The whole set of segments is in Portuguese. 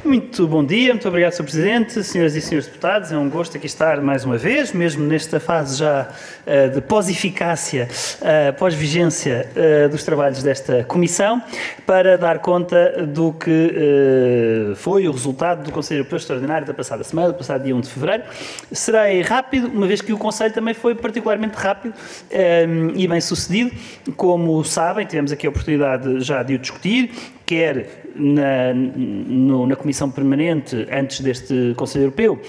Muito bom dia, muito obrigado, Sr. Presidente, senhoras e senhores deputados. É um gosto aqui estar mais uma vez, mesmo nesta fase já de pós-eficácia, pós-vigência dos trabalhos desta Comissão, para dar conta do que foi o resultado do Conselho Europeu Extraordinário da passada semana, do passado dia 1 de fevereiro. Serei rápido, uma vez que o Conselho também foi particularmente rápido e bem sucedido. Como sabem, tivemos aqui a oportunidade já de o discutir, quer na Comissão Permanente antes deste Conselho Europeu,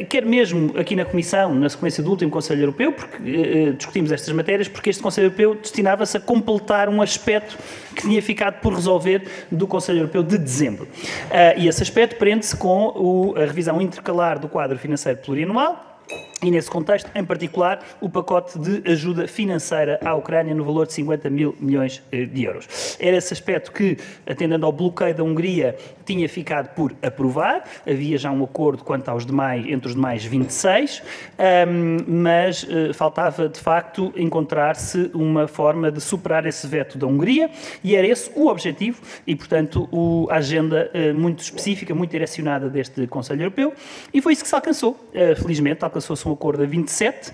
quer mesmo aqui na Comissão, na sequência do último Conselho Europeu, porque discutimos estas matérias, porque este Conselho Europeu destinava-se a completar um aspecto que tinha ficado por resolver do Conselho Europeu de dezembro. E esse aspecto prende-se com a revisão intercalar do quadro financeiro plurianual, e nesse contexto, em particular, o pacote de ajuda financeira à Ucrânia no valor de 50 mil milhões de euros. Era esse aspecto que, atendendo ao bloqueio da Hungria, tinha ficado por aprovar. Havia já um acordo quanto aos demais, entre os demais 26, mas faltava, de facto, encontrar-se uma forma de superar esse veto da Hungria, e era esse o objetivo e, portanto, a agenda muito específica, muito direcionada deste Conselho Europeu, e foi isso que se alcançou. Felizmente, alcançou-se um acordo a 27,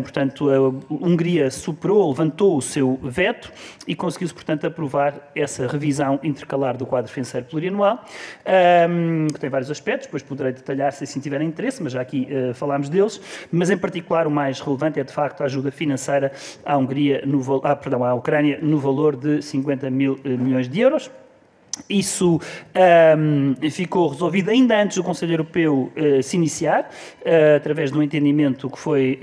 portanto, a Hungria superou, levantou o seu veto e conseguiu-se, portanto, aprovar essa revisão intercalar do quadro financeiro plurianual, que tem vários aspectos, depois poderei detalhar se assim tiverem interesse, mas já aqui falámos deles, mas em particular o mais relevante é, de facto, a ajuda financeira à à Ucrânia no valor de 50 mil milhões de euros. Isso ficou resolvido ainda antes do Conselho Europeu se iniciar, através de um entendimento que foi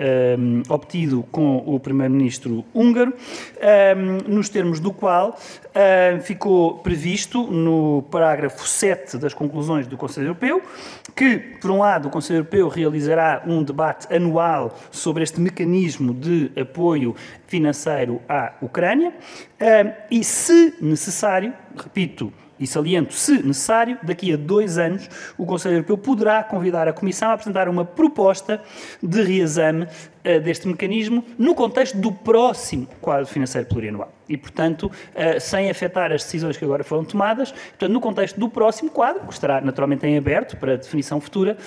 obtido com o Primeiro-Ministro húngaro, nos termos do qual ficou previsto no parágrafo 7 das conclusões do Conselho Europeu que, por um lado, o Conselho Europeu realizará um debate anual sobre este mecanismo de apoio financeiro à Ucrânia e, se necessário, repito, e saliento, se necessário, daqui a 2 anos, o Conselho Europeu poderá convidar a Comissão a apresentar uma proposta de reexame deste mecanismo no contexto do próximo quadro financeiro plurianual. E, portanto, sem afetar as decisões que agora foram tomadas, portanto, no contexto do próximo quadro, que estará naturalmente em aberto para definição futura,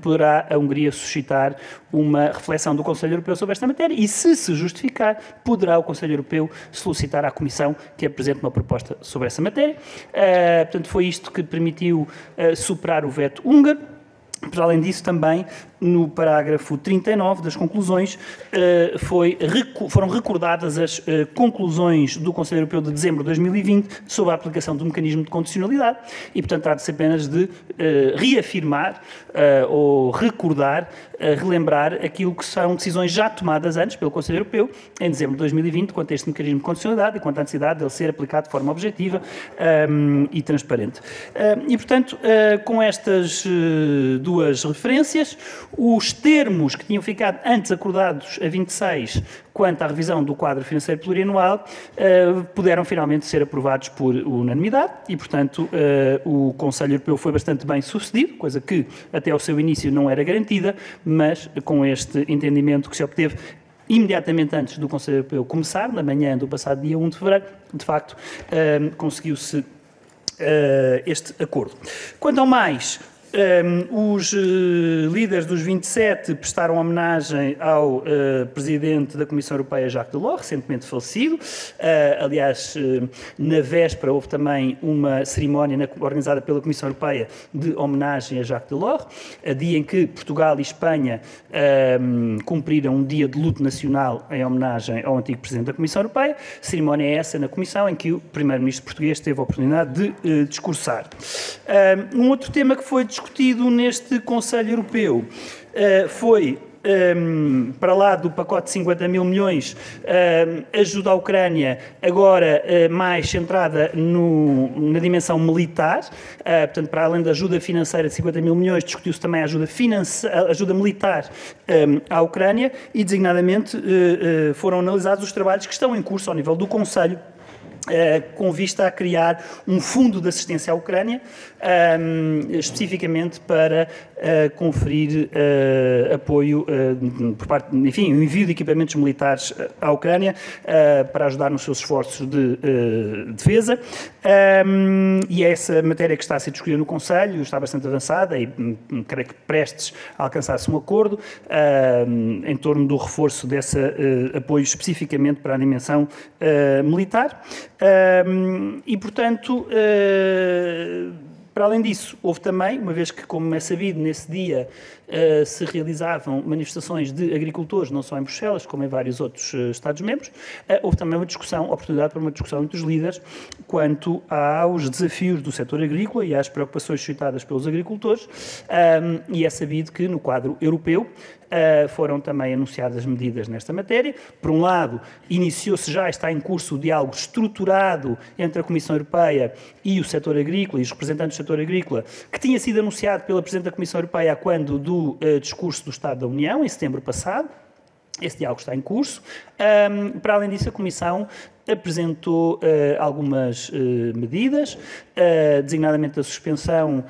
poderá a Hungria suscitar uma reflexão do Conselho Europeu sobre esta matéria e, se justificar, poderá o Conselho Europeu solicitar à Comissão que apresente uma proposta sobre essa matéria. Portanto, foi isto que permitiu superar o veto húngaro. Para além disso, também, no parágrafo 39 das conclusões, foram recordadas as conclusões do Conselho Europeu de dezembro de 2020 sobre a aplicação do mecanismo de condicionalidade e, portanto, trata-se apenas de reafirmar ou recordar, relembrar aquilo que são decisões já tomadas antes pelo Conselho Europeu, em dezembro de 2020, quanto a este mecanismo de condicionalidade e quanto à necessidade de ele ser aplicado de forma objetiva e transparente. E, portanto, com estas duas referências, os termos que tinham ficado antes acordados a 26 quanto à revisão do quadro financeiro plurianual puderam finalmente ser aprovados por unanimidade e, portanto, o Conselho Europeu foi bastante bem sucedido, coisa que até ao seu início não era garantida, mas com este entendimento que se obteve imediatamente antes do Conselho Europeu começar, na manhã do passado dia 1 de fevereiro, de facto, conseguiu-se este acordo. Quanto ao mais, os líderes dos 27 prestaram homenagem ao Presidente da Comissão Europeia, Jacques Delors, recentemente falecido. Aliás, na véspera houve também uma cerimónia organizada pela Comissão Europeia de homenagem a Jacques Delors, a dia em que Portugal e Espanha cumpriram um dia de luto nacional em homenagem ao antigo Presidente da Comissão Europeia. Cerimónia é essa na Comissão em que o Primeiro-Ministro português teve a oportunidade de discursar. Um outro tema que foi discutido neste Conselho Europeu foi, para lá do pacote de 50 mil milhões, ajuda à Ucrânia, agora mais centrada na dimensão militar, portanto, para além da ajuda financeira de 50 mil milhões, discutiu-se também a ajuda militar à Ucrânia e, designadamente, foram analisados os trabalhos que estão em curso ao nível do Conselho com vista a criar um fundo de assistência à Ucrânia, especificamente para conferir apoio por parte, enfim, o envio de equipamentos militares à Ucrânia para ajudar nos seus esforços de defesa. E é essa matéria que está a ser discutida no Conselho, está bastante avançada e creio que prestes a alcançar-se um acordo em torno do reforço desse apoio especificamente para a dimensão militar. E, portanto, para além disso, houve também, uma vez que, como é sabido, nesse dia se realizavam manifestações de agricultores, não só em Bruxelas, como em vários outros Estados-membros, houve também uma discussão, oportunidade para uma discussão entre os líderes quanto aos desafios do setor agrícola e às preocupações suscitadas pelos agricultores, e é sabido que, no quadro europeu, foram também anunciadas medidas nesta matéria. Por um lado, iniciou-se já, está em curso o diálogo estruturado entre a Comissão Europeia e o setor agrícola e os representantes do setor agrícola, que tinha sido anunciado pela Presidente da Comissão Europeia quando do discurso do Estado da União, em setembro passado. Esse diálogo está em curso. Para além disso, a Comissão apresentou algumas medidas, designadamente a suspensão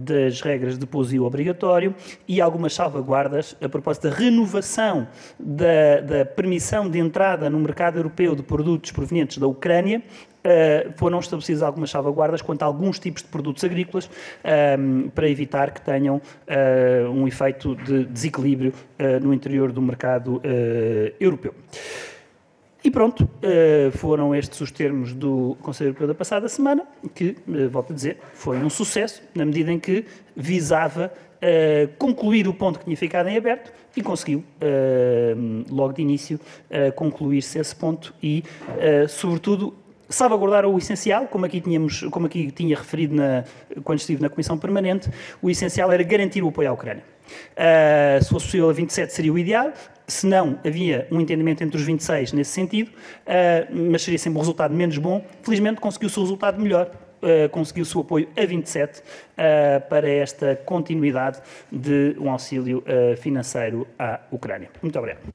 das regras de pousio obrigatório e algumas salvaguardas a propósito da renovação da permissão de entrada no mercado europeu de produtos provenientes da Ucrânia. Foram estabelecidas algumas salvaguardas quanto a alguns tipos de produtos agrícolas para evitar que tenham um efeito de desequilíbrio no interior do mercado europeu. E pronto, foram estes os termos do Conselho Europeu da passada semana, que, volto a dizer, foi um sucesso, na medida em que visava concluir o ponto que tinha ficado em aberto e conseguiu, logo de início, concluir-se esse ponto e, sobretudo, salvaguardar o essencial, como aqui tinha referido quando estive na Comissão Permanente, o essencial era garantir o apoio à Ucrânia. Se fosse possível a 27 seria o ideal, se não, havia um entendimento entre os 26 nesse sentido, mas seria sempre um resultado menos bom. Felizmente conseguiu-se o resultado melhor, conseguiu-se o apoio a 27 para esta continuidade de um auxílio financeiro à Ucrânia. Muito obrigado.